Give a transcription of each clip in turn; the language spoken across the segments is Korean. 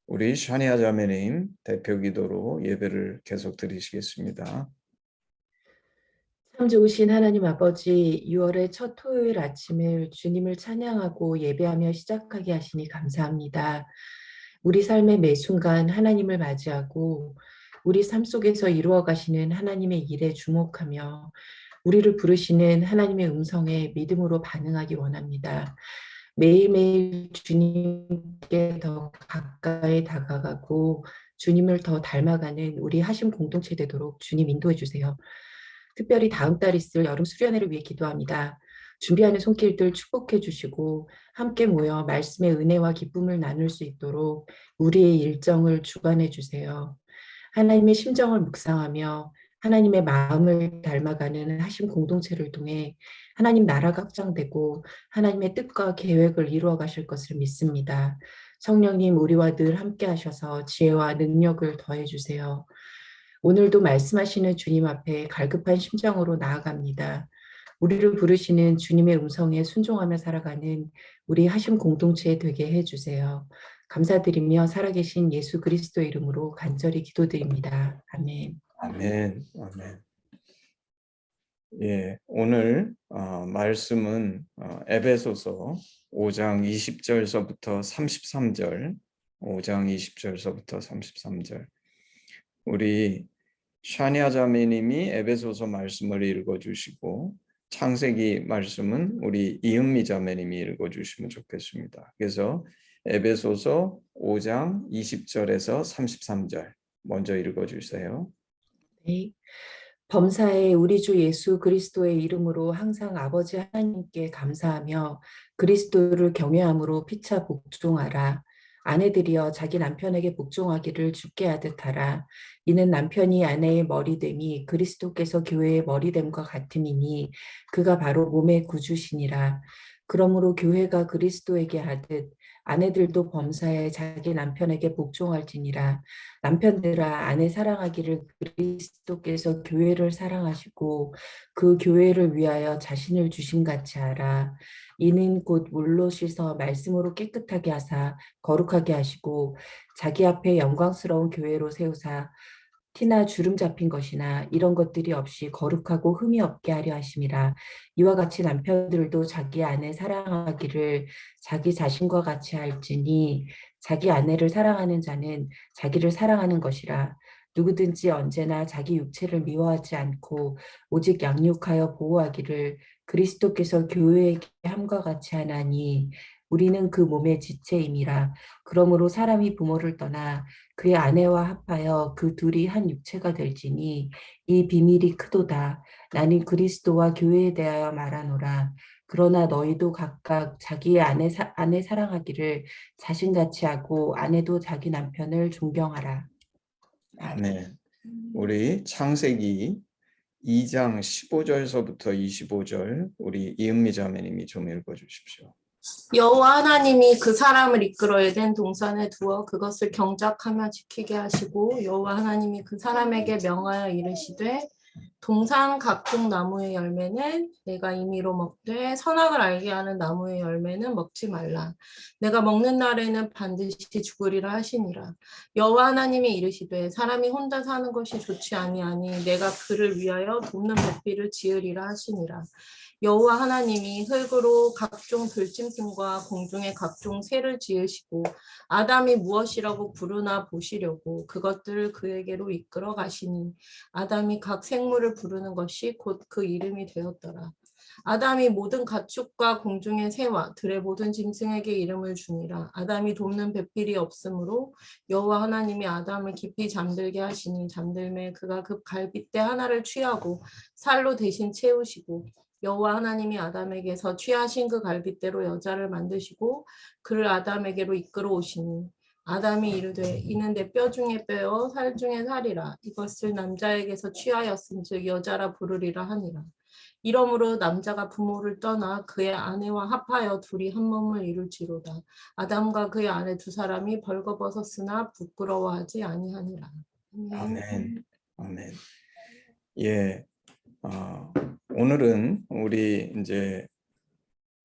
우리 샤니아 자매님 대표 기도로 예배를 계속 드리시겠습니다. 참 좋으신 하나님 아버지, 6월의 첫 토요일 아침을 주님을 찬양하고 예배하며 시작하게 하시니 감사합니다. 우리 삶의 매 순간 하나님을 맞이하고 우리 삶 속에서 이루어 가시는 하나님의 일에 주목하며 우리를 부르시는 하나님의 음성에 믿음으로 반응하기 원합니다. 매일매일 주님께 더 가까이 다가가고 주님을 더 닮아가는 우리 하심 공동체 되도록 주님 인도해 주세요. 특별히 다음 달 있을 여름 수련회를 위해 기도합니다. 준비하는 손길들 축복해 주시고 함께 모여 말씀의 은혜와 기쁨을 나눌 수 있도록 우리의 일정을 주관해 주세요. 하나님의 심정을 묵상하며 하나님의 마음을 닮아가는 하심 공동체를 통해 하나님 나라가 확장되고 하나님의 뜻과 계획을 이루어 가실 것을 믿습니다. 성령님 우리와 늘 함께 하셔서 지혜와 능력을 더해 주세요. 오늘도 말씀하시는 주님 앞에 갈급한 심정으로 나아갑니다. 우리를 부르시는 주님의 음성에 순종하며 살아가는 우리 하심 공동체 되게 해주세요. 감사드리며 살아계신 예수 그리스도의 이름으로 간절히 기도드립니다. 아멘. 아멘. 아멘. 예, 오늘 말씀은 에베소서 5장 20절서부터 33절, 5장 20절서부터 33절. 우리 샤니아 자매님이 에베소서 말씀을 읽어주시고 창세기 말씀은 우리 이은미 자매님이 읽어주시면 좋겠습니다. 그래서 에베소서 5장 20절에서 33절 먼저 읽어주세요. 네. 범사에 우리 주 예수 그리스도의 이름으로 항상 아버지 하나님께 감사하며 그리스도를 경외함으로 피차 복종하라. 아내들이여 자기 남편에게 복종하기를 주께 하듯 하라. 이는 남편이 아내의 머리됨이 그리스도께서 교회의 머리됨과 같음이니 그가 바로 몸의 구주시니라. 그러므로 교회가 그리스도에게 하듯 아내들도 범사에 자기 남편에게 복종할지니라. 남편들아 아내 사랑하기를 그리스도께서 교회를 사랑하시고 그 교회를 위하여 자신을 주심같이 하라. 이는 곧 물로 씻어 말씀으로 깨끗하게 하사 거룩하게 하시고 자기 앞에 영광스러운 교회로 세우사 티나 주름 잡힌 것이나 이런 것들이 없이 거룩하고 흠이 없게 하려 하심이라. 이와 같이 남편들도 자기 아내 사랑하기를 자기 자신과 같이 할지니 자기 아내를 사랑하는 자는 자기를 사랑하는 것이라. 누구든지 언제나 자기 육체를 미워하지 않고 오직 양육하여 보호하기를 그리스도께서 교회에게 함과 같이 하나니 우리는 그 몸의 지체임이라. 그러므로 사람이 부모를 떠나 그의 아내와 합하여 그 둘이 한 육체가 될지니 이 비밀이 크도다. 나는 그리스도와 교회에 대하여 말하노라. 그러나 너희도 각각 자기의 아내 사랑하기를 자신같이 하고 아내도 자기 남편을 존경하라. 아멘. 우리 창세기 2장 15절서부터 25절 우리 이은미 자매님이 좀 읽어주십시오. 여호와 하나님이 그 사람을 이끌어 에덴 동산에 두어 그것을 경작하며 지키게 하시고 여호와 하나님이 그 사람에게 명하여 이르시되 동산 각종 나무의 열매는 내가 임의로 먹되 선악을 알게 하는 나무의 열매는 먹지 말라. 내가 먹는 날에는 반드시 죽으리라 하시니라. 여호와 하나님이 이르시되 사람이 혼자 사는 것이 좋지 아니하니 내가 그를 위하여 돕는 배필을 지으리라 하시니라. 여호와 하나님이 흙으로 각종 들짐승과 공중의 각종 새를 지으시고 아담이 무엇이라고 부르나 보시려고 그것들을 그에게로 이끌어 가시니 아담이 각 생물을 부르는 것이 곧 그 이름이 되었더라. 아담이 모든 가축과 공중의 새와 들의 모든 짐승에게 이름을 주니라. 아담이 돕는 배필이 없으므로 여호와 하나님이 아담을 깊이 잠들게 하시니 잠들매 그가 급 갈빗대 하나를 취하고 살로 대신 채우시고 여호와 하나님이 아담에게서 취하신 그 갈빗대로 여자를 만드시고 그를 아담에게로 이끌어 오시니 아담이 이르되 이는 내 뼈 중에 뼈요 살 중에 살이라. 이것을 남자에게서 취하였은즉 여자라 부르리라 하니라. 이러므로 남자가 부모를 떠나 그의 아내와 합하여 둘이 한 몸을 이룰지로다. 아담과 그의 아내 두 사람이 벌거벗었으나 부끄러워하지 아니하니라. 아멘. 아멘. 예. 오늘은 우리 이제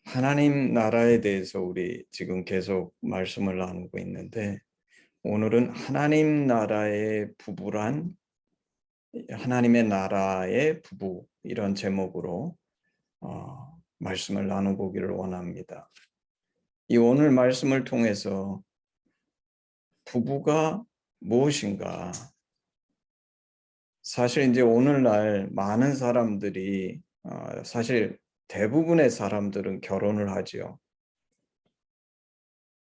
하나님 나라에 대해서 우리 지금 계속 말씀을 나누고 있는데 오늘은 하나님 나라의 부부란 하나님의 나라의 부부 이런 제목으로 말씀을 나눠보기를 원합니다. 이 오늘 말씀을 통해서 부부가 무엇인가? 사실 이제 오늘날 많은 사람들이 사실 대부분의 사람들은 결혼을 하죠.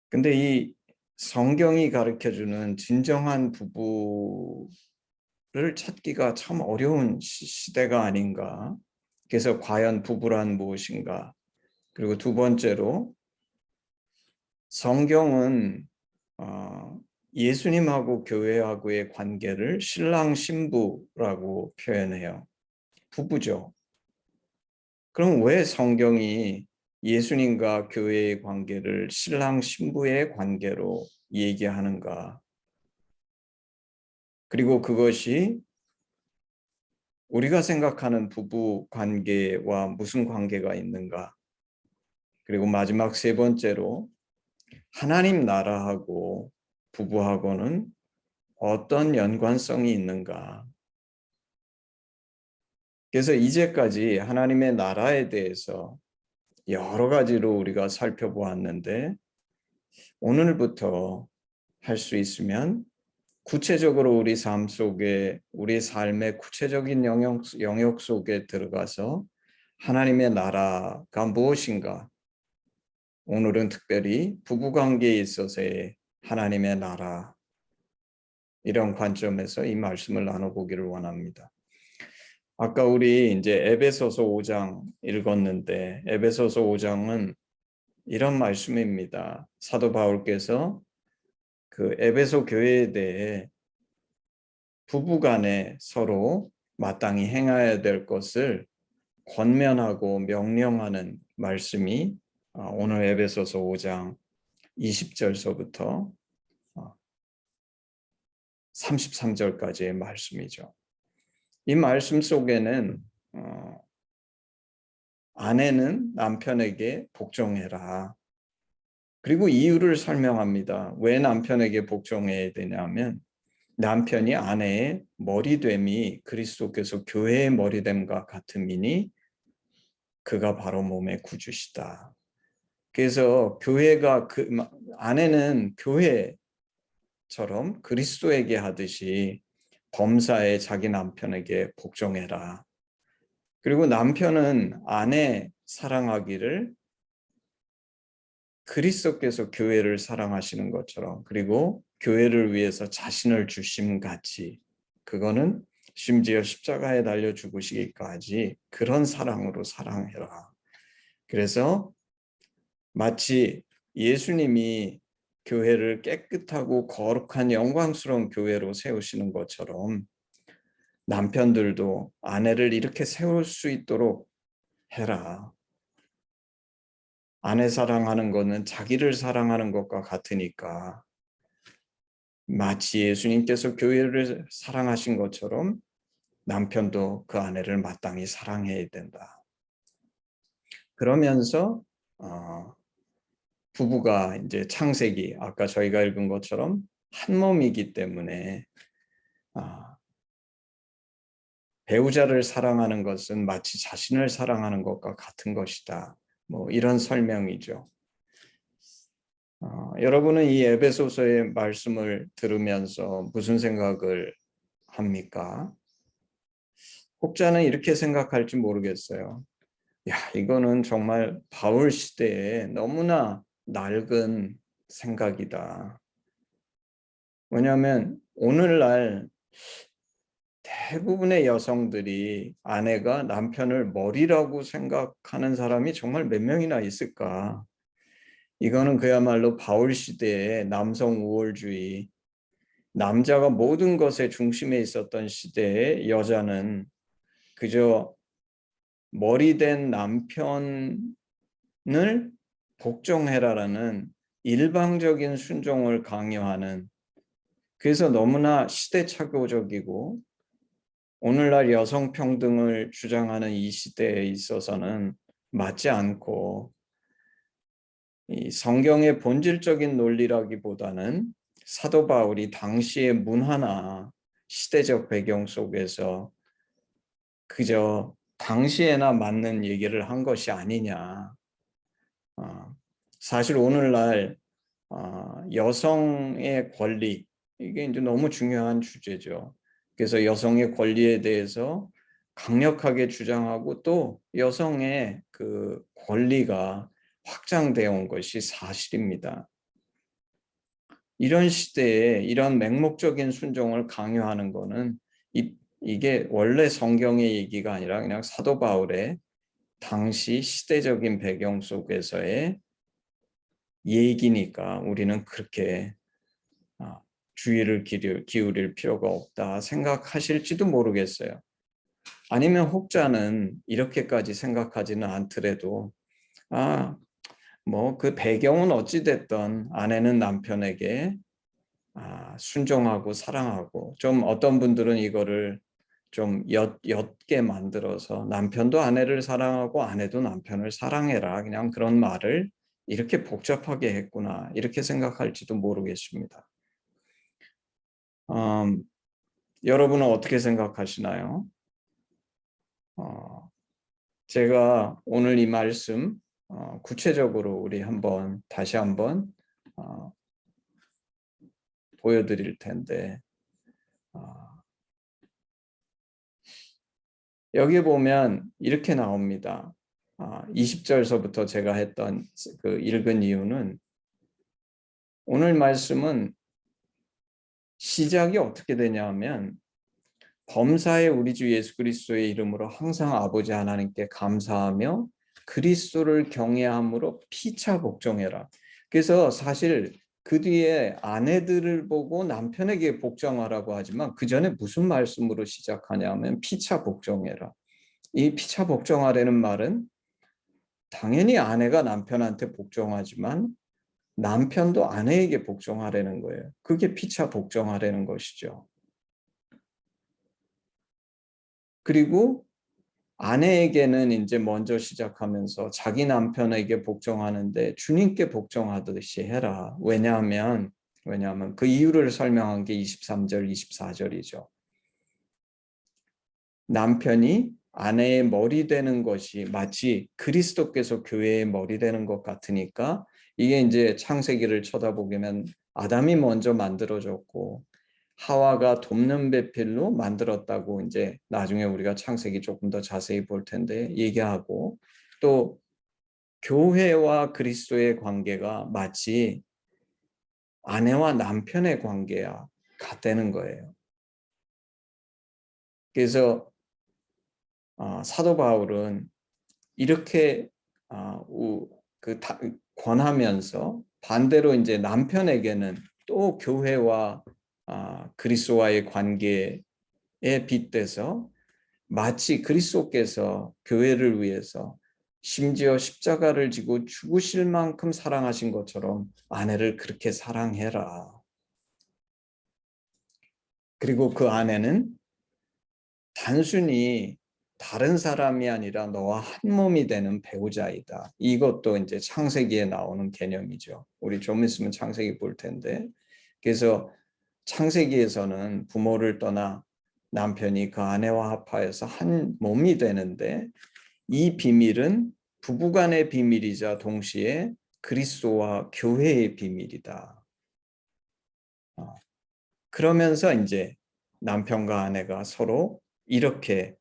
근데 이 성경이 가르쳐주는 진정한 부부를 찾기가 참 어려운 시대가 아닌가. 그래서 과연 부부란 무엇인가? 그리고 두 번째로 성경은 예수님하고 교회하고의 관계를 신랑 신부라고 표현해요. 부부죠. 그럼 왜 성경이 예수님과 교회의 관계를 신랑 신부의 관계로 얘기하는가? 그리고 그것이 우리가 생각하는 부부 관계와 무슨 관계가 있는가? 그리고 마지막 세 번째로 하나님 나라하고 부부하고는 어떤 연관성이 있는가? 그래서 이제까지 하나님의 나라에 대해서 여러 가지로 우리가 살펴보았는데 오늘부터 할 수 있으면 구체적으로 우리 삶 속에 우리 삶의 구체적인 영역 속에 들어가서 하나님의 나라가 무엇인가? 오늘은 특별히 부부관계에 있어서의 하나님의 나라 이런 관점에서 이 말씀을 나눠보기를 원합니다. 아까 우리 이제 에베소서 5장 읽었는데 에베소서 5장은 이런 말씀입니다. 사도 바울께서 그 에베소 교회에 대해 부부간에 서로 마땅히 행해야 될 것을 권면하고 명령하는 말씀이 오늘 에베소서 5장 20절서부터 33절까지의 말씀이죠. 이 말씀 속에는 아내는 남편에게 복종해라. 그리고 이유를 설명합니다. 왜 남편에게 복종해야 되냐면 남편이 아내의 머리됨이 그리스도께서 교회의 머리됨과 같음이니 그가 바로 몸의 구주시다. 그래서 교회가 아내는 교회처럼 그리스도에게 하듯이 범사에 자기 남편에게 복종해라. 그리고 남편은 아내 사랑하기를 그리스도께서 교회를 사랑하시는 것처럼 그리고 교회를 위해서 자신을 주심같이 그거는 심지어 십자가에 달려 죽으시기까지 그런 사랑으로 사랑해라. 그래서 마치 예수님이 교회를 깨끗하고 거룩한 영광스러운 교회로 세우시는 것처럼 남편들도 아내를 이렇게 세울 수 있도록 해라. 아내 사랑하는 것은 자기를 사랑하는 것과 같으니까 마치 예수님께서 교회를 사랑하신 것처럼 남편도 그 아내를 마땅히 사랑해야 된다. 그러면서 부부가 이제 창세기 아까 저희가 읽은 것처럼 한 몸이기 때문에 배우자를 사랑하는 것은 마치 자신을 사랑하는 것과 같은 것이다. 뭐 이런 설명이죠. 여러분은 이 에베소서의 말씀을 들으면서 무슨 생각을 합니까? 혹자는 이렇게 생각할지 모르겠어요. 야, 이거는 정말 바울 시대에 너무나 낡은 생각이다. 왜냐하면 오늘날 대부분의 여성들이 아내가 남편을 머리라고 생각하는 사람이 정말 몇 명이나 있을까? 이거는 그야말로 바울 시대의 남성 우월주의, 남자가 모든 것의 중심에 있었던 시대의 여자는 그저 머리된 남편을 복종해라라는 일방적인 순종을 강요하는, 그래서 너무나 시대착오적이고 오늘날 여성 평등을 주장하는 이 시대에 있어서는 맞지 않고 이 성경의 본질적인 논리라기보다는 사도 바울이 당시의 문화나 시대적 배경 속에서 그저 당시에나 맞는 얘기를 한 것이 아니냐. 사실 오늘날 여성의 권리, 이게 이제 너무 중요한 주제죠. 그래서 여성의 권리에 대해서 강력하게 주장하고 또 여성의 그 권리가 확장되어 온 것이 사실입니다. 이런 시대에 이런 맹목적인 순종을 강요하는 것은 이게 원래 성경의 얘기가 아니라 그냥 사도 바울의 당시 시대적인 배경 속에서의 얘기니까 우리는 그렇게 주의를 기울일 필요가 없다 생각하실지도 모르겠어요. 아니면 혹자는 이렇게까지 생각하지는 않더라도 뭐 그 배경은 어찌 됐든 아내는 남편에게 순종하고 사랑하고, 좀 어떤 분들은 이거를 좀 옅게 만들어서 남편도 아내를 사랑하고 아내도 남편을 사랑해라, 그냥 그런 말을 이렇게 복잡하게 했구나 이렇게 생각할지도 모르겠습니다. 여러분은 어떻게 생각하시나요? 제가 오늘 이 말씀 구체적으로 우리 다시 한번 보여드릴 텐데, 여기 보면 이렇게 나옵니다. 20절서부터 제가 했던 그 읽은 이유는, 오늘 말씀은 시작이 어떻게 되냐면 범사의 우리 주 예수 그리스도의 이름으로 항상 아버지 하나님께 감사하며 그리스도를 경외함으로 피차 복종해라. 그래서 사실 그 뒤에 아내들을 보고 남편에게 복종하라고 하지만 그 전에 무슨 말씀으로 시작하냐면 피차 복종해라. 이 피차 복종하라는 말은 당연히 아내가 남편한테 복종하지만 남편도 아내에게 복종하라는 거예요. 그게 피차 복종하라는 것이죠. 그리고 아내에게는 이제 먼저 시작하면서 자기 남편에게 복종하는데 주님께 복종하듯이 해라. 왜냐하면 그 이유를 설명한 게 23절, 24절이죠. 남편이 아내의 머리 되는 것이 마치 그리스도께서 교회의 머리 되는 것 같으니까, 이게 이제 창세기를 쳐다보면 아담이 먼저 만들어졌고 하와가 돕는 배필로 만들었다고 이제 나중에 우리가 창세기 조금 더 자세히 볼 텐데 얘기하고, 또 교회와 그리스도의 관계가 마치 아내와 남편의 관계야 같다는 거예요. 그래서 사도 바울은 이렇게 권하면서 반대로 이제 남편에게는 또 교회와 그리스도와의 관계에 빗대서 마치 그리스도께서 교회를 위해서 심지어 십자가를 지고 죽으실 만큼 사랑하신 것처럼 아내를 그렇게 사랑해라. 그리고 그 아내는 단순히 다른 사람이 아니라 너와 한 몸이 되는 배우자이다. 이것도 이제 창세기에 나오는 개념이죠. 우리 좀 있으면 창세기 볼 텐데, 그래서 창세기에서는 부모를 떠나 남편이 그 아내와 합하여서 한 몸이 되는데, 이 비밀은 부부간의 비밀이자 동시에 그리스도와 교회의 비밀이다. 그러면서 이제 남편과 아내가 서로 이렇게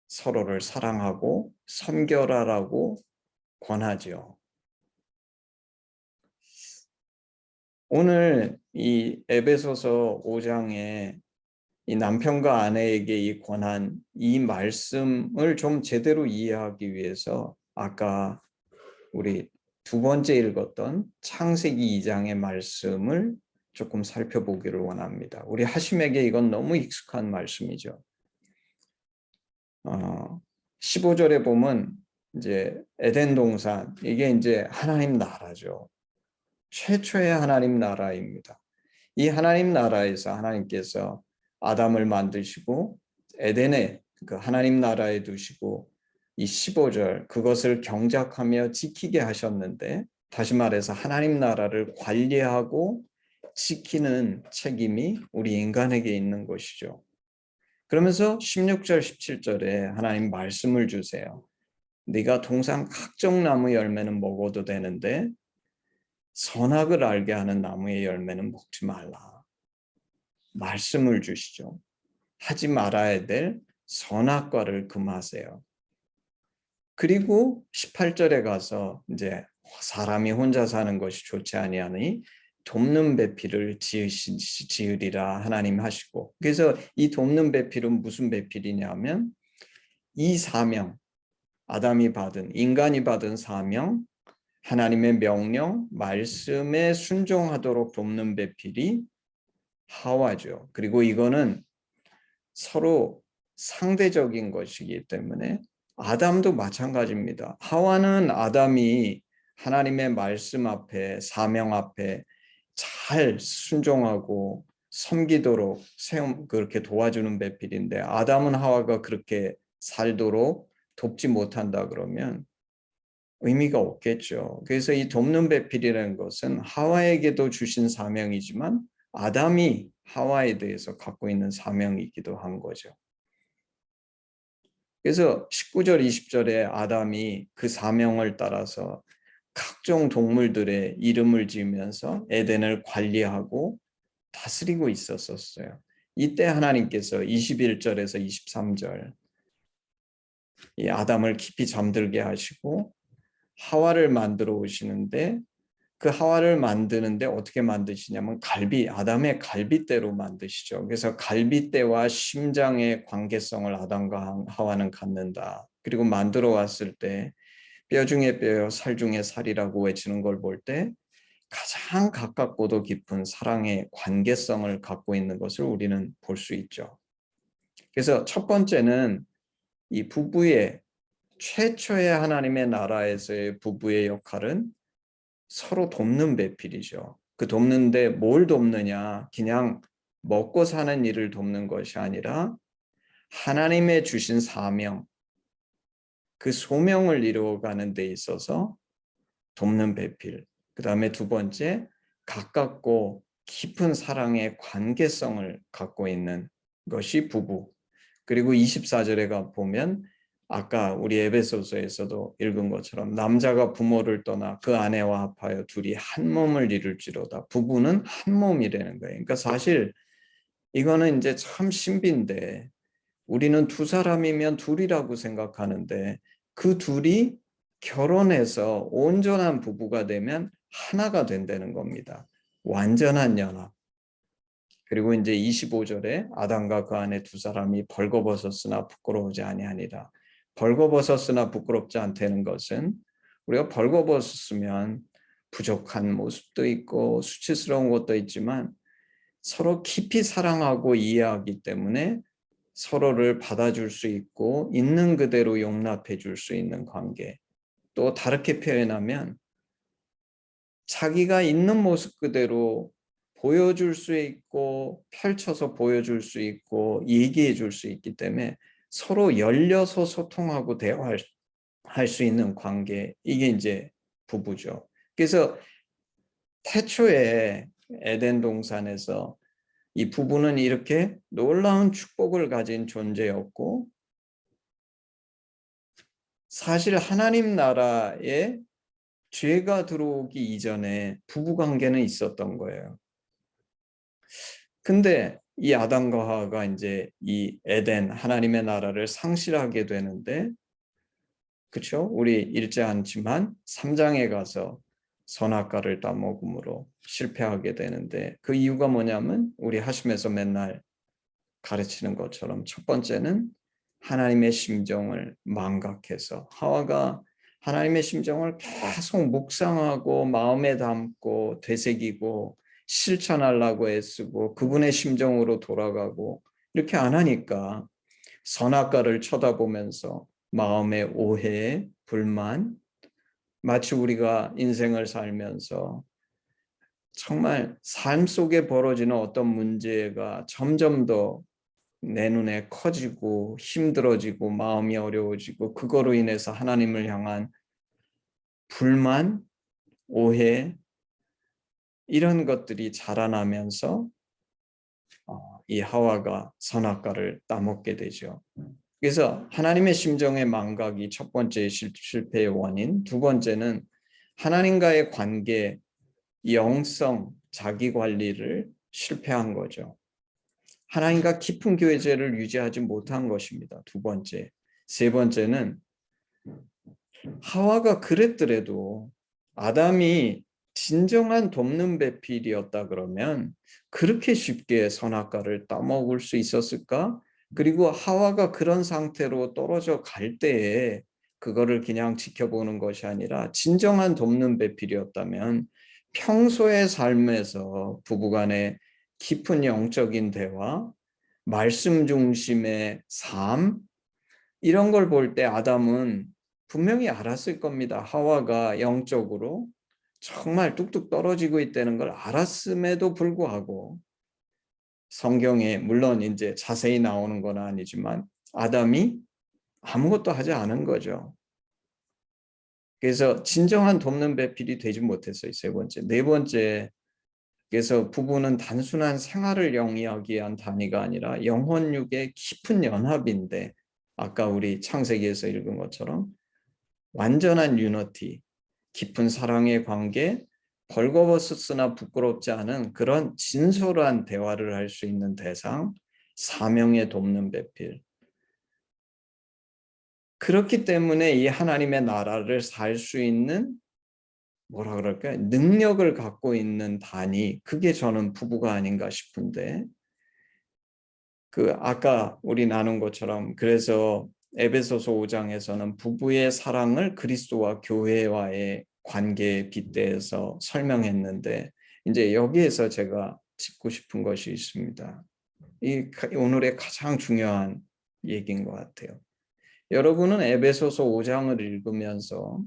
서로를 사랑하고 섬겨라라고 권하죠. 오늘 이 에베소서 5장에 이 남편과 아내에게 이 권한 이 말씀을 좀 제대로 이해하기 위해서 아까 우리 두 번째 읽었던 창세기 2장의 말씀을 조금 살펴보기를 원합니다. 우리 하심에게 이건 너무 익숙한 말씀이죠. 15절에 보면 이제 에덴 동산, 이게 이제 하나님 나라죠. 최초의 하나님 나라입니다. 이 하나님 나라에서 하나님께서 아담을 만드시고 에덴에 그 하나님 나라에 두시고 이 15절 그것을 경작하며 지키게 하셨는데, 다시 말해서 하나님 나라를 관리하고 지키는 책임이 우리 인간에게 있는 것이죠. 그러면서 16절, 17절에 하나님 말씀을 주세요. 네가 동산 각종 나무 열매는 먹어도 되는데 선악을 알게 하는 나무의 열매는 먹지 말라. 말씀을 주시죠. 하지 말아야 될 선악과를 금하세요. 그리고 18절에 가서 이제 사람이 혼자 사는 것이 좋지 아니하니 돕는 배필을 지으리라 하나님 하시고, 그래서 이 돕는 배필은 무슨 배필이냐면 이 사명, 아담이 받은, 인간이 받은 사명, 하나님의 명령, 말씀에 순종하도록 돕는 배필이 하와죠. 그리고 이거는 서로 상대적인 것이기 때문에 아담도 마찬가지입니다. 하와는 아담이 하나님의 말씀 앞에, 사명 앞에 잘 순종하고 섬기도록 그렇게 도와주는 배필인데, 아담은 하와가 그렇게 살도록 돕지 못한다 그러면 의미가 없겠죠. 그래서 이 돕는 배필이라는 것은 하와에게도 주신 사명이지만 아담이 하와에 대해서 갖고 있는 사명이기도 한 거죠. 그래서 19절, 20절에 아담이 그 사명을 따라서 각종 동물들의 이름을 지으면서 에덴을 관리하고 다스리고 있었어요. 이때 하나님께서 21절에서 23절 이 아담을 깊이 잠들게 하시고 하와를 만들어 오시는데, 그 하와를 만드는데 어떻게 만드시냐면 아담의 갈빗대로 만드시죠. 그래서 갈빗대와 심장의 관계성을 아담과 하와는 갖는다. 그리고 만들어 왔을 때 뼈 중에 뼈요 살 중에 살이라고 외치는 걸 볼 때 가장 가깝고도 깊은 사랑의 관계성을 갖고 있는 것을 우리는 볼 수 있죠. 그래서 첫 번째는 이 부부의 최초의 하나님의 나라에서의 부부의 역할은 서로 돕는 배필이죠. 그 돕는데 뭘 돕느냐? 그냥 먹고 사는 일을 돕는 것이 아니라 하나님의 주신 사명, 그 소명을 이루어가는 데 있어서 돕는 배필. 그 다음에 두 번째, 가깝고 깊은 사랑의 관계성을 갖고 있는 것이 부부. 그리고 24절에 보면 아까 우리 에베소서에서도 읽은 것처럼 남자가 부모를 떠나 그 아내와 합하여 둘이 한 몸을 이룰지로다. 부부는 한 몸이라는 거예요. 그러니까 사실 이거는 이제 참 신비인데 우리는 두 사람이면 둘이라고 생각하는데 그 둘이 결혼해서 온전한 부부가 되면 하나가 된다는 겁니다. 완전한 연합. 그리고 이제 25절에 아담과 그 아내 두 사람이 벌거벗었으나 부끄러우지 아니하니라. 벌거벗었으나 부끄럽지 않다는 것은 우리가 벌거벗었으면 부족한 모습도 있고 수치스러운 것도 있지만 서로 깊이 사랑하고 이해하기 때문에 서로를 받아줄 수 있고 있는 그대로 용납해 줄 수 있는 관계. 또 다르게 표현하면 자기가 있는 모습 그대로 보여줄 수 있고 펼쳐서 보여줄 수 있고 얘기해 줄 수 있기 때문에 서로 열려서 소통하고 대화할 수 있는 관계, 이게 이제 부부죠. 그래서 태초에 에덴 동산에서 이 부부는 이렇게 놀라운 축복을 가진 존재였고, 사실 하나님 나라에 죄가 들어오기 이전에 부부관계는 있었던 거예요. 근데 이 아담과 하와가 이제 이 에덴 하나님의 나라를 상실하게 되는데, 그렇죠? 우리 읽지 않지만 3장에 가서 선악과를 따먹음으로 실패하게 되는데, 그 이유가 뭐냐면 우리 하심에서 맨날 가르치는 것처럼 첫 번째는 하나님의 심정을 망각해서, 하와가 하나님의 심정을 계속 묵상하고 마음에 담고 되새기고 실천하려고 애쓰고 그분의 심정으로 돌아가고 이렇게 안 하니까 선악과를 쳐다보면서 마음의 오해, 불만, 마치 우리가 인생을 살면서 정말 삶 속에 벌어지는 어떤 문제가 점점 더 내 눈에 커지고 힘들어지고 마음이 어려워지고 그거로 인해서 하나님을 향한 불만, 오해, 이런 것들이 자라나면서 이 하와가 선악과를 따먹게 되죠. 그래서 하나님의 심정의 망각이 첫 번째 실패의 원인, 두 번째는 하나님과의 관계, 영성, 자기 관리를 실패한 거죠. 하나님과 깊은 교제를 유지하지 못한 것입니다. 두 번째. 세 번째는 하와가 그랬더라도 아담이 진정한 돕는 배필이었다 그러면 그렇게 쉽게 선악과를 따먹을 수 있었을까? 그리고 하와가 그런 상태로 떨어져 갈 때에 그거를 그냥 지켜보는 것이 아니라 진정한 돕는 배필이었다면 평소의 삶에서 부부간의 깊은 영적인 대화, 말씀 중심의 삶, 이런 걸 볼 때 아담은 분명히 알았을 겁니다. 하와가 영적으로 정말 뚝뚝 떨어지고 있다는 걸 알았음에도 불구하고 성경에 물론 이제 자세히 나오는 건 아니지만 아담이 아무것도 하지 않은 거죠. 그래서 진정한 돕는 배필이 되지 못했어요. 세 번째. 네 번째. 그래서 부부는 단순한 생활을 영위하기 위한 단위가 아니라 영혼육의 깊은 연합인데 아까 우리 창세기에서 읽은 것처럼 완전한 유너티, 깊은 사랑의 관계, 벌거벗었으나 부끄럽지 않은 그런 진솔한 대화를 할 수 있는 대상, 사명에 돕는 배필. 그렇기 때문에 이 하나님의 나라를 살 수 있는 뭐라 그럴까요? 능력을 갖고 있는 단위, 그게 저는 부부가 아닌가 싶은데 그 아까 우리 나눈 것처럼 그래서 에베소서 5장에서는 부부의 사랑을 그리스도와 교회와의 관계에 빗대서 설명했는데 이제 여기에서 제가 짚고 싶은 것이 있습니다. 이 오늘의 가장 중요한 얘기인 것 같아요. 여러분은 에베소서 5장을 읽으면서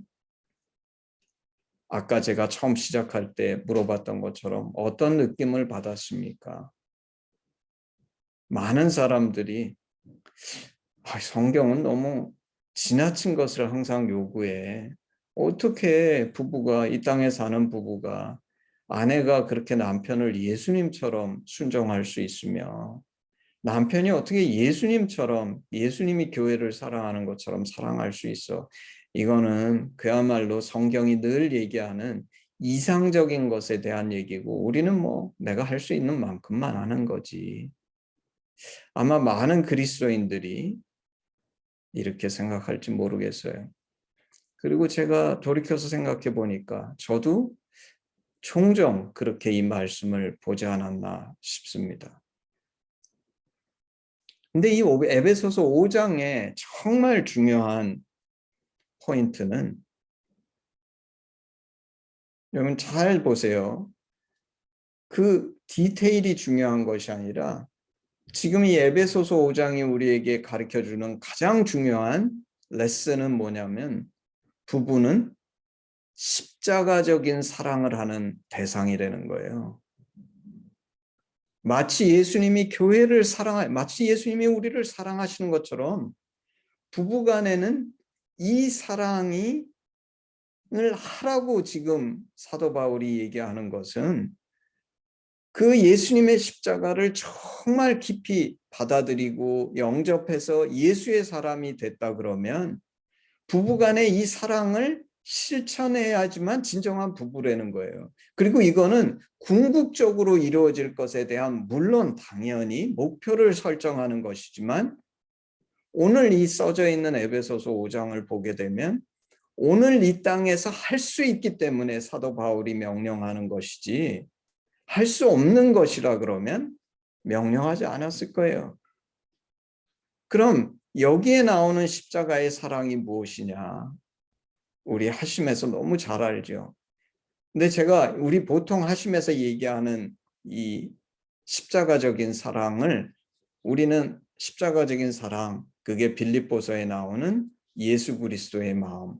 아까 제가 처음 시작할 때 물어봤던 것처럼 어떤 느낌을 받았습니까? 많은 사람들이 성경은 너무 지나친 것을 항상 요구해. 어떻게 부부가 이 땅에 사는 부부가 아내가 그렇게 남편을 예수님처럼 순종할 수 있으며 남편이 어떻게 예수님처럼 예수님이 교회를 사랑하는 것처럼 사랑할 수 있어. 이거는 그야말로 성경이 늘 얘기하는 이상적인 것에 대한 얘기고 우리는 뭐 내가 할 수 있는 만큼만 하는 거지. 아마 많은 그리스도인들이 이렇게 생각할지 모르겠어요. 그리고 제가 돌이켜서 생각해 보니까 저도 종종 그렇게 이 말씀을 보지 않았나 싶습니다. 근데 이 에베소서 5장의 정말 중요한 포인트는 여러분 잘 보세요. 그 디테일이 중요한 것이 아니라 지금 이 에베소서 5장이 우리에게 가르쳐주는 가장 중요한 레슨은 뭐냐면 부부는 십자가적인 사랑을 하는 대상이라는 거예요. 마치 예수님이 마치 예수님이 우리를 사랑하시는 것처럼 부부간에는 이 사랑을 하라고 지금 사도 바울이 얘기하는 것은 그 예수님의 십자가를 정말 깊이 받아들이고 영접해서 예수의 사람이 됐다 그러면 부부간의 이 사랑을 실천해야지만 진정한 부부라는 거예요. 그리고 이거는 궁극적으로 이루어질 것에 대한 물론 당연히 목표를 설정하는 것이지만 오늘 이 써져 있는 에베소서 5장을 보게 되면 오늘 이 땅에서 할 수 있기 때문에 사도 바울이 명령하는 것이지 할 수 없는 것이라 그러면 명령하지 않았을 거예요. 그럼 여기에 나오는 십자가의 사랑이 무엇이냐? 우리 하심에서 너무 잘 알죠. 근데 제가 우리 보통 하심에서 얘기하는 이 십자가적인 사랑을 우리는 십자가적인 사랑, 그게 빌립보서에 나오는 예수 그리스도의 마음.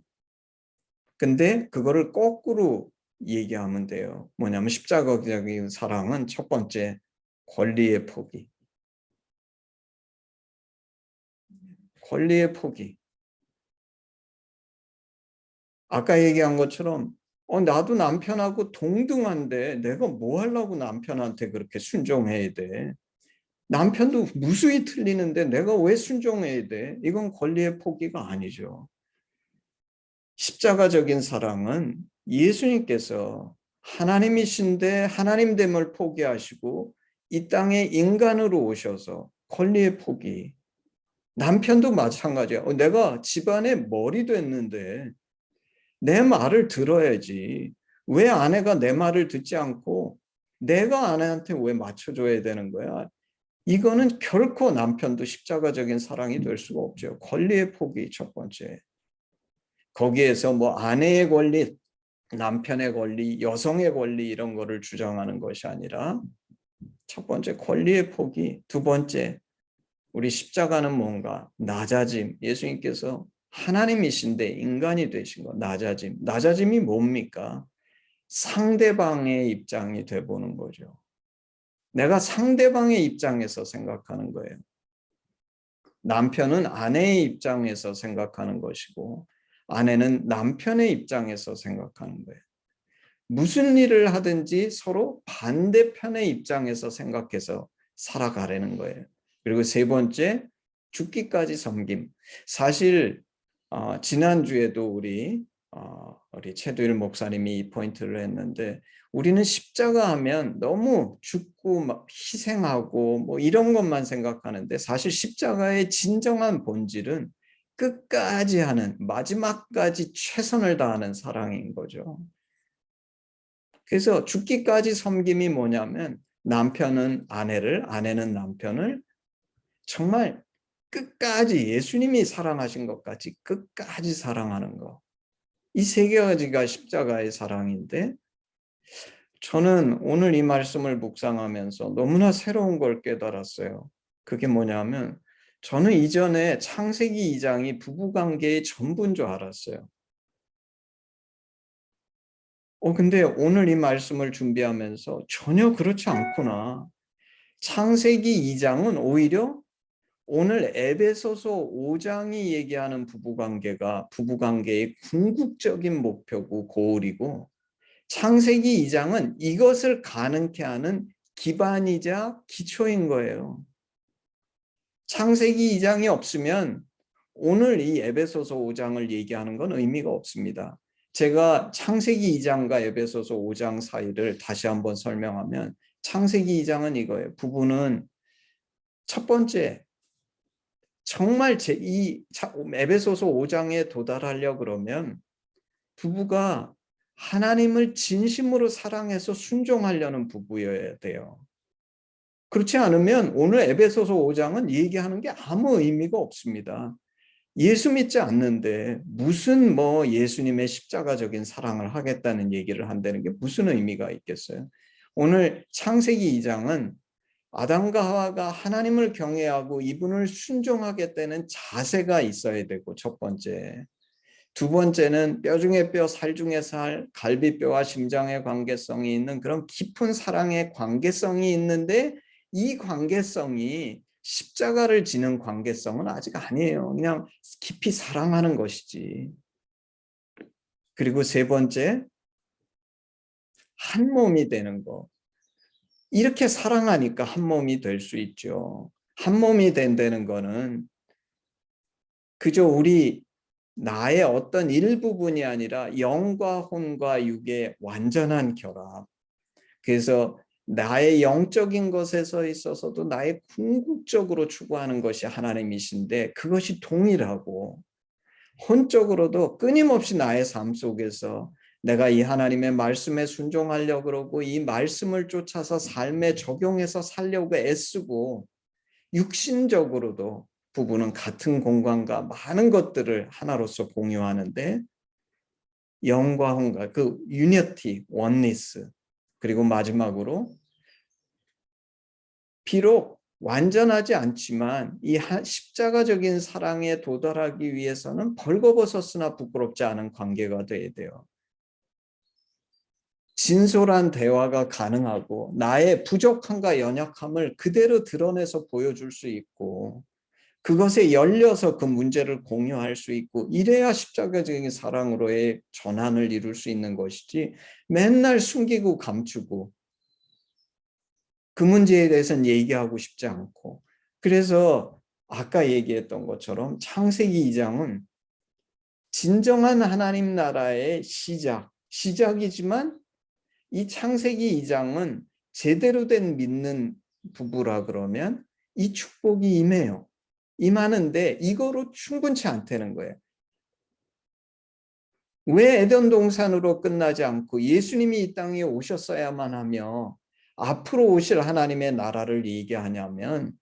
근데 그거를 거꾸로 얘기하면 돼요. 뭐냐면 십자가적인 사랑은 첫 번째 권리의 포기. 권리의 포기. 아까 얘기한 것처럼 나도 남편하고 동등한데 내가 뭐 하려고 남편한테 그렇게 순종해야 돼? 남편도 무수히 틀리는데 내가 왜 순종해야 돼? 이건 권리의 포기가 아니죠. 십자가적인 사랑은 예수님께서 하나님이신데 하나님됨을 포기하시고 이 땅에 인간으로 오셔서 권리의 포기. 남편도 마찬가지야. 내가 집안의 머리 됐는데 내 말을 들어야지. 왜 아내가 내 말을 듣지 않고 내가 아내한테 왜 맞춰줘야 되는 거야? 이거는 결코 남편도 십자가적인 사랑이 될 수가 없죠. 권리의 포기 첫 번째. 거기에서 뭐 아내의 권리, 남편의 권리, 여성의 권리 이런 거를 주장하는 것이 아니라 첫 번째 권리의 포기, 두 번째 우리 십자가는 뭔가 낮아짐. 예수님께서 하나님이신데 인간이 되신 거 낮아짐. 낮아짐이 뭡니까? 상대방의 입장이 돼 보는 거죠. 내가 상대방의 입장에서 생각하는 거예요. 남편은 아내의 입장에서 생각하는 것이고 아내는 남편의 입장에서 생각하는 거예요. 무슨 일을 하든지 서로 반대편의 입장에서 생각해서 살아가려는 거예요. 그리고 세 번째, 죽기까지 섬김. 사실 지난주에도 우리 최두일 목사님이 이 포인트를 했는데 우리는 십자가 하면 너무 죽고 막 희생하고 뭐 이런 것만 생각하는데 사실 십자가의 진정한 본질은 끝까지 하는 마지막까지 최선을 다하는 사랑인 거죠. 그래서 죽기까지 섬김이 뭐냐면 남편은 아내를, 아내는 남편을 정말 끝까지 예수님이 사랑하신 것 같이 끝까지 사랑하는 것. 이 세 가지가 십자가의 사랑인데 저는 오늘 이 말씀을 묵상하면서 너무나 새로운 걸 깨달았어요. 그게 뭐냐면 저는 이전에 창세기 2장이 부부관계의 전부인 줄 알았어요. 근데 오늘 이 말씀을 준비하면서 전혀 그렇지 않구나. 창세기 2장은 오히려 오늘 에베소서 5장이 얘기하는 부부관계가 부부관계의 궁극적인 목표고 고울이고 창세기 2장은 이것을 가능케 하는 기반이자 기초인 거예요. 창세기 2장이 없으면 오늘 이 에베소서 5장을 얘기하는 건 의미가 없습니다. 제가 창세기 2장과 에베소서 5장 사이를 다시 한번 설명하면 창세기 2장은 이거예요. 부부는 첫 번째 정말 이 에베소서 5장에 도달하려 그러면 부부가 하나님을 진심으로 사랑해서 순종하려는 부부여야 돼요. 그렇지 않으면 오늘 에베소서 5장은 얘기하는 게 아무 의미가 없습니다. 예수 믿지 않는데 무슨 뭐 예수님의 십자가적인 사랑을 하겠다는 얘기를 한다는 게 무슨 의미가 있겠어요? 오늘 창세기 2장은 아담과 하와가 하나님을 경외하고 이분을 순종하겠다는 자세가 있어야 되고 첫 번째. 두 번째는 뼈 중에 뼈, 살 중에 살, 갈비뼈와 심장의 관계성이 있는 그런 깊은 사랑의 관계성이 있는데 이 관계성이 십자가를 지는 관계성은 아직 아니에요. 그냥 깊이 사랑하는 것이지. 그리고 세 번째, 한 몸이 되는 거. 이렇게 사랑하니까 한 몸이 될 수 있죠. 한 몸이 된다는 거는 그저 우리 나의 어떤 일부분이 아니라 영과 혼과 육의 완전한 결합. 그래서 나의 영적인 것에서 있어서도 나의 궁극적으로 추구하는 것이 하나님이신데 그것이 동일하고 혼적으로도 끊임없이 나의 삶 속에서 내가 이 하나님의 말씀에 순종하려고 그러고 이 말씀을 쫓아서 삶에 적용해서 살려고 애쓰고 육신적으로도 부부는 같은 공간과 많은 것들을 하나로서 공유하는데 영과 혼과 그 유니티, 원니스 그리고 마지막으로 비록 완전하지 않지만 이 십자가적인 사랑에 도달하기 위해서는 벌거벗었으나 부끄럽지 않은 관계가 돼야 돼요. 진솔한 대화가 가능하고 나의 부족함과 연약함을 그대로 드러내서 보여줄 수 있고 그것에 열려서 그 문제를 공유할 수 있고 이래야 십자가적인 사랑으로의 전환을 이룰 수 있는 것이지 맨날 숨기고 감추고 그 문제에 대해서는 얘기하고 싶지 않고 그래서 아까 얘기했던 것처럼 창세기 2장은 진정한 하나님 나라의 시작이지만 이 창세기 2장은 제대로 된 믿는 부부라 그러면 이 축복이 임해요. 임하는데 이거로 충분치 않다는 거예요. 왜 에덴 동산으로 끝나지 않고 예수님이 이 땅에 오셨어야만 하며 앞으로 오실 하나님의 나라를 얘기하냐면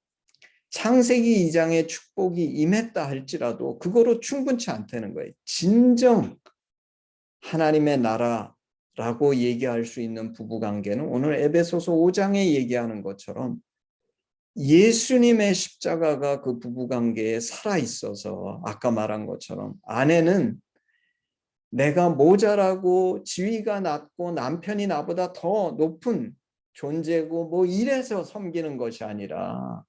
창세기 2장의 축복이 임했다 할지라도 그거로 충분치 않다는 거예요. 진정 하나님의 나라라고 얘기할 수 있는 부부관계는 오늘 에베소서 5장에 얘기하는 것처럼 예수님의 십자가가 그 부부관계에 살아있어서 아까 말한 것처럼 아내는 내가 모자라고 지위가 낮고 남편이 나보다 더 높은 존재고 뭐 이래서 섬기는 것이 아니라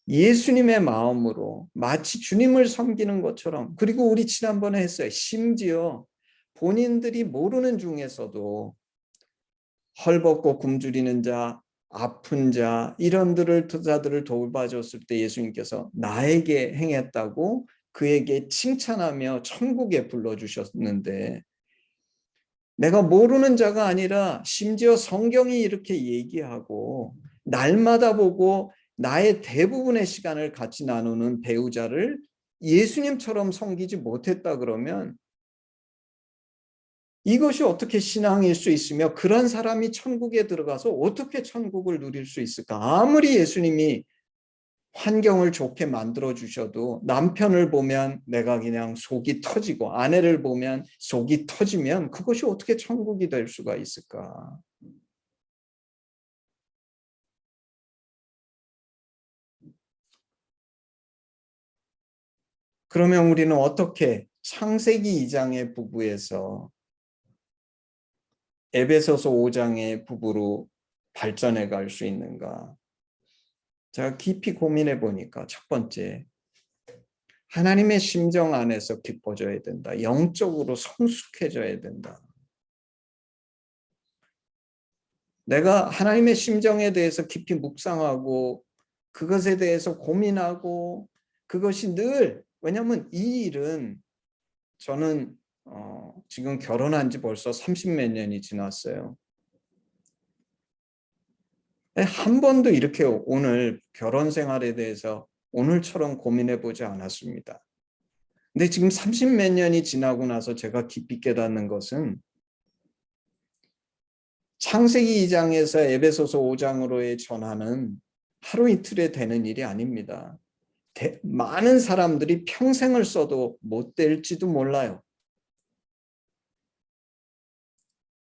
예수님의 마음으로 마치 주님을 섬기는 것처럼 그리고 우리 지난번에 했어요. 심지어 본인들이 모르는 중에서도 헐벗고 굶주리는 자 아픈 자 이런들을 자들을 돌봐줬을 때 예수님께서 나에게 행했다고 그에게 칭찬하며 천국에 불러주셨는데 내가 모르는 자가 아니라 심지어 성경이 이렇게 얘기하고 날마다 보고 나의 대부분의 시간을 같이 나누는 배우자를 예수님처럼 섬기지 못했다 그러면 이것이 어떻게 신앙일 수 있으며 그런 사람이 천국에 들어가서 어떻게 천국을 누릴 수 있을까? 아무리 예수님이 환경을 좋게 만들어 주셔도 남편을 보면 내가 그냥 속이 터지고 아내를 보면 속이 터지면 그것이 어떻게 천국이 될 수가 있을까? 그러면 우리는 어떻게 창세기 2장의 부부에서 에베소서 5장의 부부로 발전해 갈 수 있는가? 제가 깊이 고민해 보니까 첫 번째, 하나님의 심정 안에서 깊어져야 된다. 영적으로 성숙해져야 된다. 내가 하나님의 심정에 대해서 깊이 묵상하고 그것에 대해서 고민하고 그것이 늘 왜냐하면 이 일은 저는 지금 결혼한 지 벌써 30몇 년이 지났어요. 한 번도 이렇게 오늘 결혼 생활에 대해서 오늘처럼 고민해 보지 않았습니다. 근데 지금 30몇 년이 지나고 나서 제가 깊이 깨닫는 것은 창세기 2장에서 에베소서 5장으로의 전환은 하루 이틀에 되는 일이 아닙니다. 많은 사람들이 평생을 써도 못 될지도 몰라요.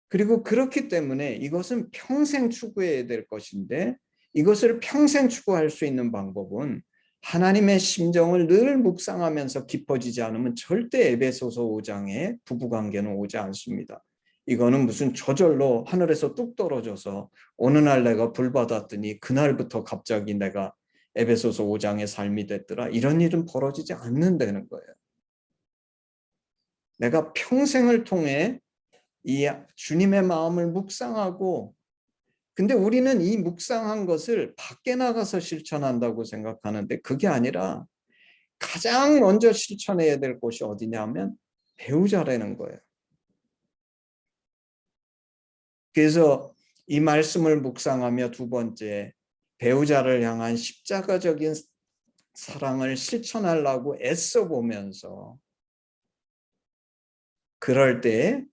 그리고 그렇기 때문에 이것은 평생 추구해야 될 것인데 이것을 평생 추구할 수 있는 방법은 하나님의 심정을 늘 묵상하면서 깊어지지 않으면 절대 에베소서 5장에 부부관계는 오지 않습니다. 이거는 무슨 저절로 하늘에서 뚝 떨어져서 어느 날 내가 불 받았더니 그날부터 갑자기 내가 에베소서 5장의 삶이 됐더라. 이런 일은 벌어지지 않는다는 거예요. 내가 평생을 통해 이 주님의 마음을 묵상하고 근데 우리는 이 묵상한 것을 밖에 나가서 실천한다고 생각하는데 그게 아니라 가장 먼저 실천해야 될 곳이 어디냐면 배우자라는 거예요. 그래서 이 말씀을 묵상하며 두 번째 배우자를 향한 십자가적인 사랑을 실천하려고 애써 보면서 그럴 때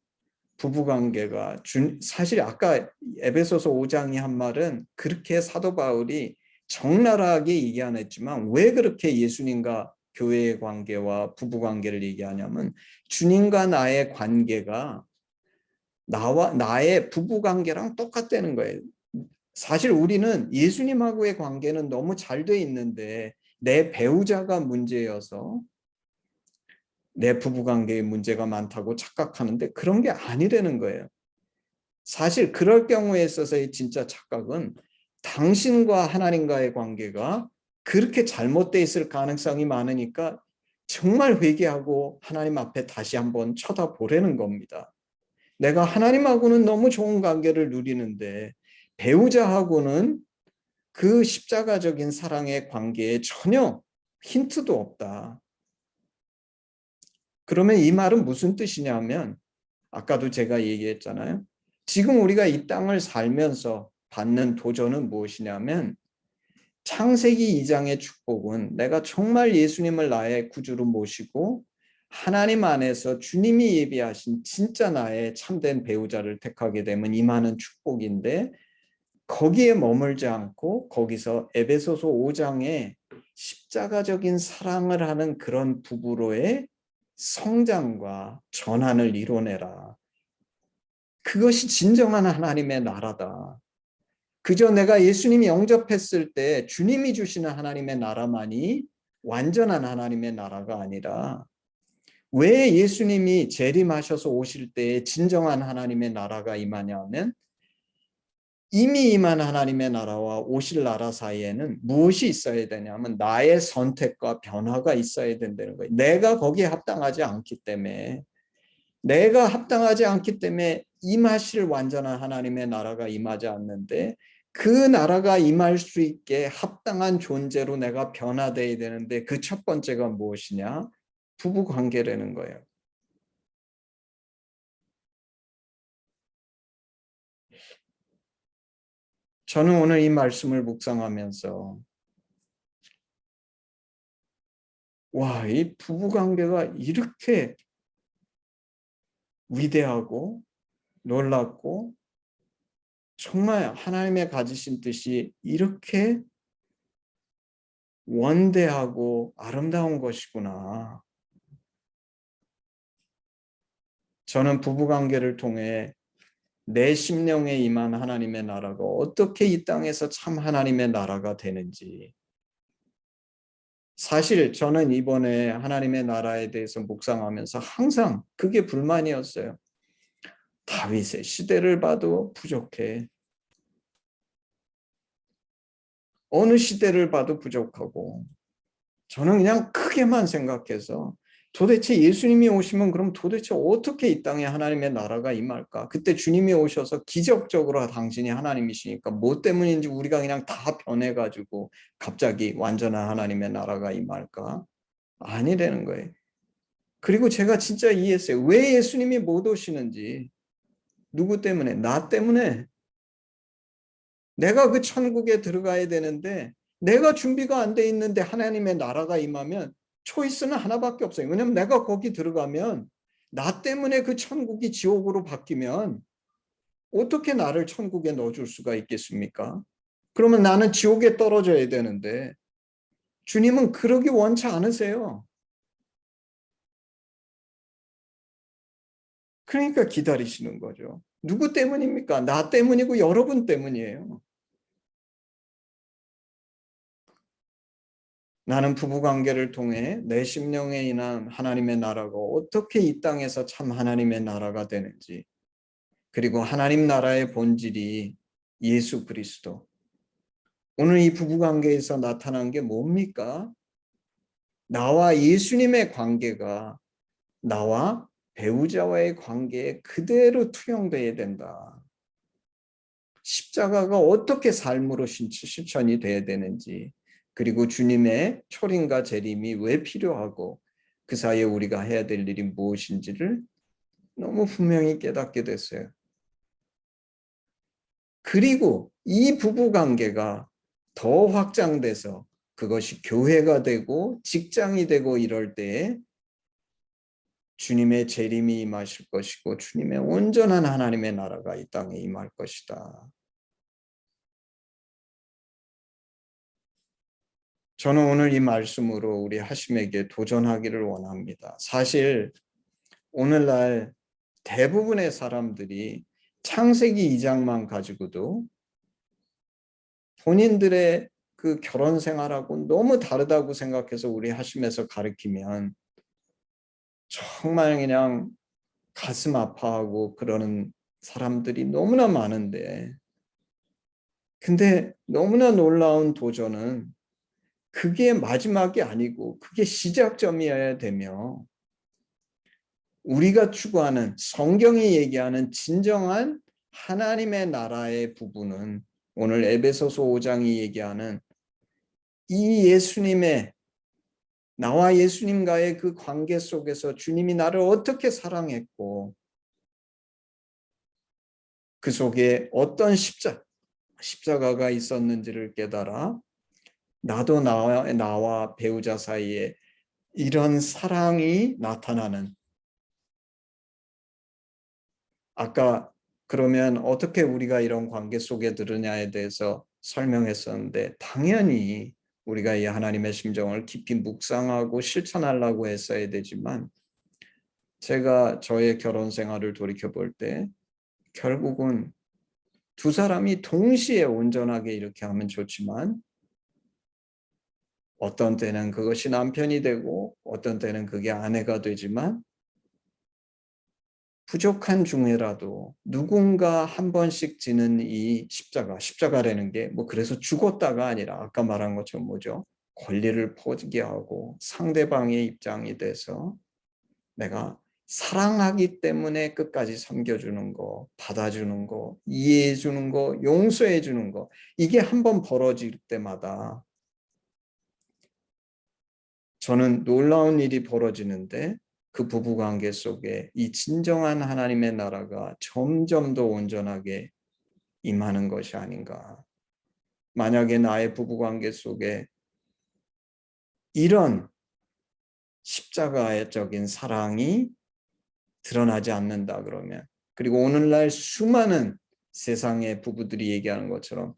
부부관계가 사실 아까 에베소서 5장이 한 말은 그렇게 사도 바울이 적나라하게 얘기 안 했지만 왜 그렇게 예수님과 교회의 관계와 부부관계를 얘기하냐면 주님과 나의 관계가 나의 부부관계랑 똑같다는 거예요. 사실 우리는 예수님하고의 관계는 너무 잘 돼 있는데 내 배우자가 문제여서 내 부부관계에 문제가 많다고 착각하는데 그런 게 아니라는 거예요. 사실 그럴 경우에 있어서의 진짜 착각은 당신과 하나님과의 관계가 그렇게 잘못돼 있을 가능성이 많으니까 정말 회개하고 하나님 앞에 다시 한번 쳐다보라는 겁니다. 내가 하나님하고는 너무 좋은 관계를 누리는데 배우자하고는 그 십자가적인 사랑의 관계에 전혀 힌트도 없다. 그러면 이 말은 무슨 뜻이냐면 아까도 제가 얘기했잖아요. 지금 우리가 이 땅을 살면서 받는 도전은 무엇이냐면 창세기 2장의 축복은 내가 정말 예수님을 나의 구주로 모시고 하나님 안에서 주님이 예비하신 진짜 나의 참된 배우자를 택하게 되면 임하는 축복인데 거기에 머물지 않고 거기서 에베소서 5장에 십자가적인 사랑을 하는 그런 부부로의 성장과 전환을 이뤄내라. 그것이 진정한 하나님의 나라다. 그저 내가 예수님이 영접했을 때 주님이 주시는 하나님의 나라만이 완전한 하나님의 나라가 아니라 왜 예수님이 재림하셔서 오실 때에 진정한 하나님의 나라가 임하냐면 이미 임한 하나님의 나라와 오실 나라 사이에는 무엇이 있어야 되냐면 나의 선택과 변화가 있어야 된다는 거예요. 내가 거기에 합당하지 않기 때문에 임하실 완전한 하나님의 나라가 임하지 않는데 그 나라가 임할 수 있게 합당한 존재로 내가 변화되어야 되는데 그 첫 번째가 무엇이냐? 부부 관계라는 거예요. 저는 오늘 이 말씀을 묵상하면서 와, 이 부부 관계가 이렇게 위대하고 놀랍고 정말 하나님의 가지신 뜻이 이렇게 원대하고 아름다운 것이구나. 저는 부부관계를 통해 내 심령에 임한 하나님의 나라가 어떻게 이 땅에서 참 하나님의 나라가 되는지 사실 저는 이번에 하나님의 나라에 대해서 묵상하면서 항상 그게 불만이었어요. 다윗의 시대를 봐도 부족해. 어느 시대를 봐도 부족하고 저는 그냥 크게만 생각해서 도대체 예수님이 오시면 그럼 도대체 어떻게 이 땅에 하나님의 나라가 임할까? 그때 주님이 오셔서 기적적으로 당신이 하나님이시니까 뭐 때문인지 우리가 그냥 다 변해가지고 갑자기 완전한 하나님의 나라가 임할까? 아니라는 거예요. 그리고 제가 진짜 이해했어요. 왜 예수님이 못 오시는지. 누구 때문에? 나 때문에. 내가 그 천국에 들어가야 되는데 내가 준비가 안 돼 있는데 하나님의 나라가 임하면 초이스는 하나밖에 없어요. 왜냐면 내가 거기 들어가면 나 때문에 그 천국이 지옥으로 바뀌면 어떻게 나를 천국에 넣어줄 수가 있겠습니까? 그러면 나는 지옥에 떨어져야 되는데 주님은 그러기 원치 않으세요. 그러니까 기다리시는 거죠. 누구 때문입니까? 나 때문이고 여러분 때문이에요. 나는 부부관계를 통해 내 심령에 인한 하나님의 나라가 어떻게 이 땅에서 참 하나님의 나라가 되는지 그리고 하나님 나라의 본질이 예수 그리스도 오늘 이 부부관계에서 나타난 게 뭡니까? 나와 예수님의 관계가 나와 배우자와의 관계에 그대로 투영되어야 된다. 십자가가 어떻게 삶으로 실천이 돼야 되는지 그리고 주님의 초림과 재림이 왜 필요하고 그 사이에 우리가 해야 될 일이 무엇인지를 너무 분명히 깨닫게 됐어요. 그리고 이 부부관계가 더 확장돼서 그것이 교회가 되고 직장이 되고 이럴 때에 주님의 재림이 임하실 것이고 주님의 온전한 하나님의 나라가 이 땅에 임할 것이다. 저는 오늘 이 말씀으로 우리 하심에게 도전하기를 원합니다. 사실 오늘날 대부분의 사람들이 창세기 2장만 가지고도 본인들의 그 결혼 생활하고 너무 다르다고 생각해서 우리 하심에서 가르치면 정말 그냥 가슴 아파하고 그러는 사람들이 너무나 많은데 근데 너무나 놀라운 도전은 그게 마지막이 아니고 그게 시작점이어야 되며, 우리가 추구하는 성경이 얘기하는 진정한 하나님의 나라의 부분은 오늘 에베소서 5장이 얘기하는 이 예수님의, 나와 예수님과의 그 관계 속에서 주님이 나를 어떻게 사랑했고 그 속에 어떤 십자가가 있었는지를 깨달아 나도 나와 배우자 사이에 이런 사랑이 나타나는, 아까 그러면 어떻게 우리가 이런 관계 속에 들으냐에 대해서 설명했었는데, 당연히 우리가 이 하나님의 심정을 깊이 묵상하고 실천하려고 했어야 되지만, 제가 저의 결혼 생활을 돌이켜 볼 때 결국은 두 사람이 동시에 온전하게 이렇게 하면 좋지만 어떤 때는 그것이 남편이 되고 어떤 때는 그게 아내가 되지만, 부족한 중에라도 누군가 한 번씩 지는 이 십자가라는 게 뭐 그래서 죽었다가 아니라 아까 말한 것처럼 뭐죠? 권리를 포기하고 상대방의 입장이 돼서 내가 사랑하기 때문에 끝까지 섬겨주는 거, 받아주는 거, 이해해주는 거, 용서해주는 거, 이게 한번 벌어질 때마다 저는 놀라운 일이 벌어지는데, 그 부부관계 속에 이 진정한 하나님의 나라가 점점 더 온전하게 임하는 것이 아닌가. 만약에 나의 부부관계 속에 이런 십자가적인 사랑이 드러나지 않는다 그러면, 그리고 오늘날 수많은 세상의 부부들이 얘기하는 것처럼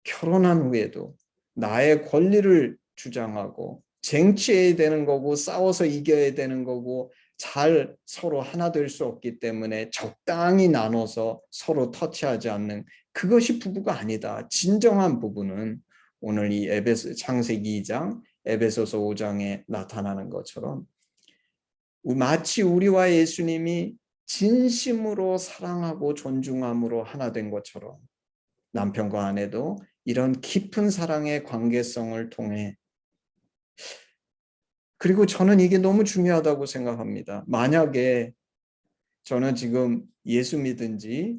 결혼한 후에도 나의 권리를 주장하고 쟁취해야 되는 거고 싸워서 이겨야 되는 거고 잘 서로 하나 될 수 없기 때문에 적당히 나눠서 서로 터치하지 않는, 그것이 부부가 아니다. 진정한 부부는 오늘 이 창세기 2장 에베소서 5장에 나타나는 것처럼 마치 우리와 예수님이 진심으로 사랑하고 존중함으로 하나 된 것처럼 남편과 아내도 이런 깊은 사랑의 관계성을 통해, 그리고 저는 이게 너무 중요하다고 생각합니다. 만약에 저는 지금 예수 믿은 지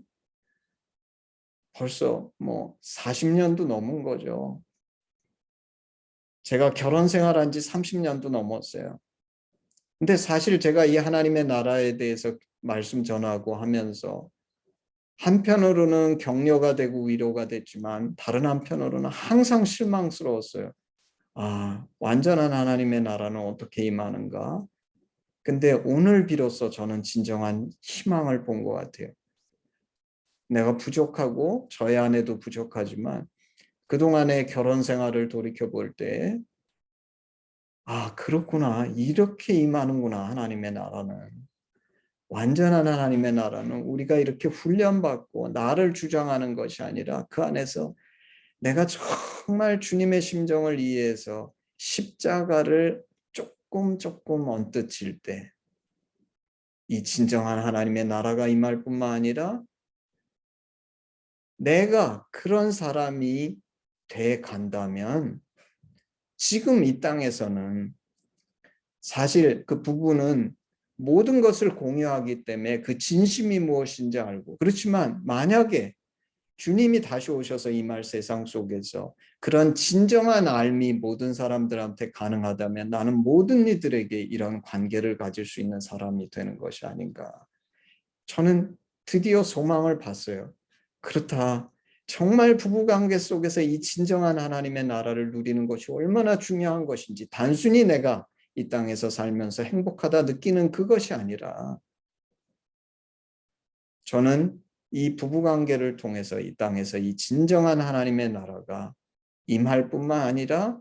벌써 뭐 40년도 넘은 거죠. 제가 결혼 생활한 지 30년도 넘었어요. 근데 사실 제가 이 하나님의 나라에 대해서 말씀 전하고 하면서 한편으로는 격려가 되고 위로가 됐지만 다른 한편으로는 항상 실망스러웠어요. 아, 완전한 하나님의 나라는 어떻게 임하는가? 근데 오늘 비로소 저는 진정한 희망을 본 것 같아요. 내가 부족하고 저의 아내도 부족하지만 그동안의 결혼 생활을 돌이켜 볼 때, 아, 그렇구나. 이렇게 임하는구나, 하나님의 나라는. 완전한 하나님의 나라는 우리가 이렇게 훈련받고 나를 주장하는 것이 아니라 그 안에서 내가 정말 주님의 심정을 이해해서 십자가를 조금 언뜻 질 때 이 진정한 하나님의 나라가 임할 뿐만 아니라 내가 그런 사람이 돼 간다면 지금 이 땅에서는 사실 그 부부는 모든 것을 공유하기 때문에 그 진심이 무엇인지 알고, 그렇지만 만약에 주님이 다시 오셔서 임할 세상 속에서 그런 진정한 알미 모든 사람들한테 가능하다면 나는 모든 이들에게 이런 관계를 가질 수 있는 사람이 되는 것이 아닌가. 저는 드디어 소망을 봤어요. 그렇다. 정말 부부관계 속에서 이 진정한 하나님의 나라를 누리는 것이 얼마나 중요한 것인지, 단순히 내가 이 땅에서 살면서 행복하다 느끼는 그것이 아니라, 저는 이 부부관계를 통해서 이 땅에서 이 진정한 하나님의 나라가 임할 뿐만 아니라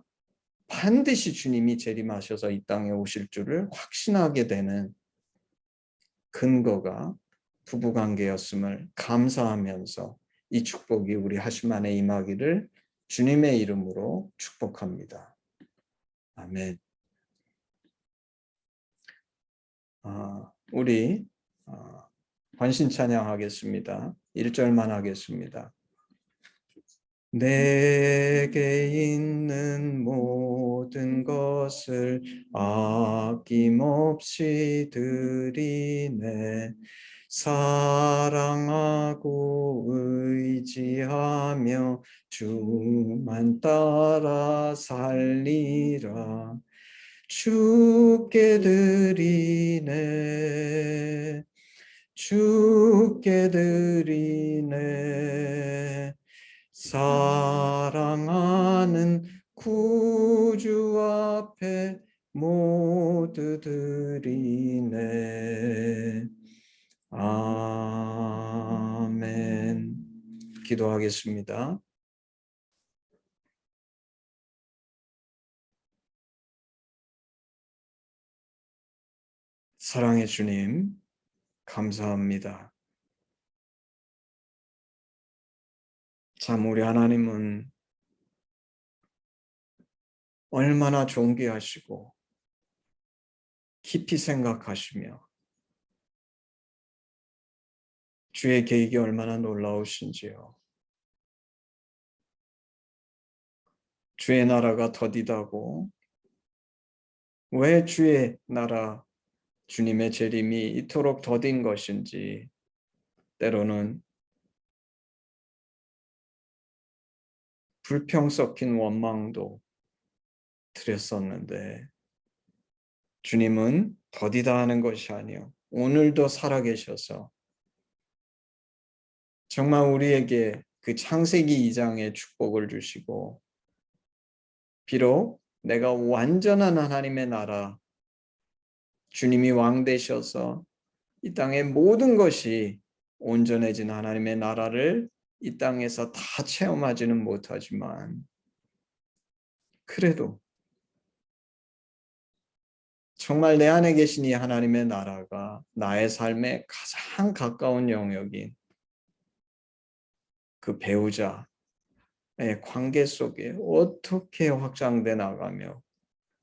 반드시 주님이 재림하셔서 이 땅에 오실 줄을 확신하게 되는 근거가 부부관계였음을 감사하면서 이 축복이 우리 하심 안에 임하기를 주님의 이름으로 축복합니다. 아멘. 우리 관신 찬양하겠습니다. 1절만 하겠습니다. 내게 있는 모든 것을 아낌없이 드리네. 사랑하고 의지하며 주만 따라 살리라. 주께 드리네. 주께 드리네. 사랑하는 구주 앞에 모두 드리네. 아멘. 기도하겠습니다. 사랑의 주님, 감사합니다. 참 우리 하나님은 얼마나 존귀하시고 깊이 생각하시며 주의 계획이 얼마나 놀라우신지요. 주의 나라가 더디다고 왜 주의 나라 주님의 재림이 이토록 더딘 것인지 때로는 불평 섞인 원망도 드렸었는데 주님은 더디다 하는 것이 아니요 오늘도 살아계셔서 정말 우리에게 그 창세기 2장의 축복을 주시고 비록 내가 완전한 하나님의 나라 주님이 왕 되셔서 이 땅의 모든 것이 온전해진 하나님의 나라를 이 땅에서 다 체험하지는 못하지만 그래도 정말 내 안에 계신 이 하나님의 나라가 나의 삶에 가장 가까운 영역인 그 배우자의 관계 속에 어떻게 확장돼 나가며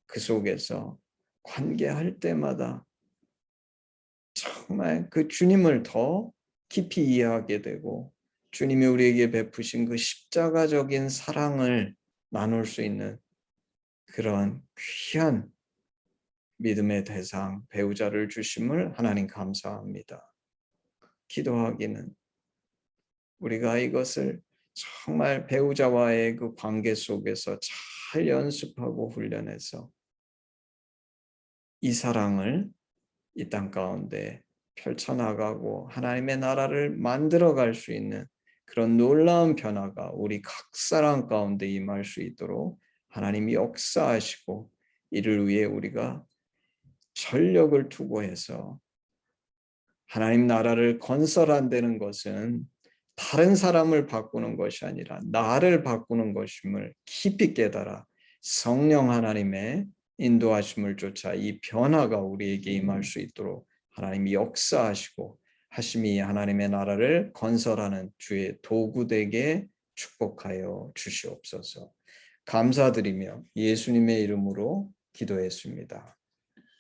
그 속에서 관계할 때마다 정말 그 주님을 더 깊이 이해하게 되고 주님이 우리에게 베푸신 그 십자가적인 사랑을 나눌 수 있는 그런 귀한 믿음의 대상, 배우자를 주심을 하나님 감사합니다. 기도하기는 우리가 이것을 정말 배우자와의 그 관계 속에서 잘 연습하고 훈련해서 이 사랑을 이 땅 가운데 펼쳐나가고 하나님의 나라를 만들어갈 수 있는 그런 놀라운 변화가 우리 각 사람 가운데 임할 수 있도록 하나님이 역사하시고 이를 위해 우리가 전력을 투고해서 하나님 나라를 건설한다는 것은 다른 사람을 바꾸는 것이 아니라 나를 바꾸는 것임을 깊이 깨달아 성령 하나님의 인도하심을 쫓아 이 변화가 우리에게 임할 수 있도록 하나님이 역사하시고 하심이 하나님의 나라를 건설하는 주의 도구 되게 축복하여 주시옵소서. 감사드리며 예수님의 이름으로 기도했습니다.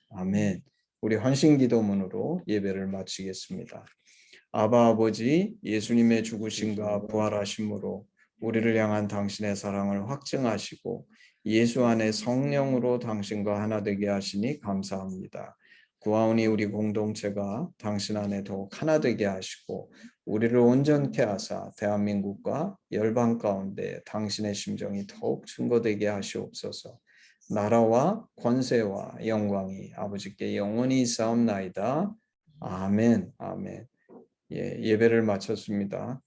아멘. 우리 헌신기도문으로 예배를 마치겠습니다. 아바 아버지, 예수님의 죽으심과 부활하심으로 우리를 향한 당신의 사랑을 확증하시고 예수 안에 성령으로 당신과 하나 되게 하시니 감사합니다. 구하오니 우리 공동체가 당신 안에 더욱 하나 되게 하시고 우리를 온전케 하사 대한민국과 열방 가운데 당신의 심정이 더욱 증거되게 하시옵소서. 나라와 권세와 영광이 아버지께 영원히 있사옵나이다. 아멘. 아멘. 예배를 마쳤습니다.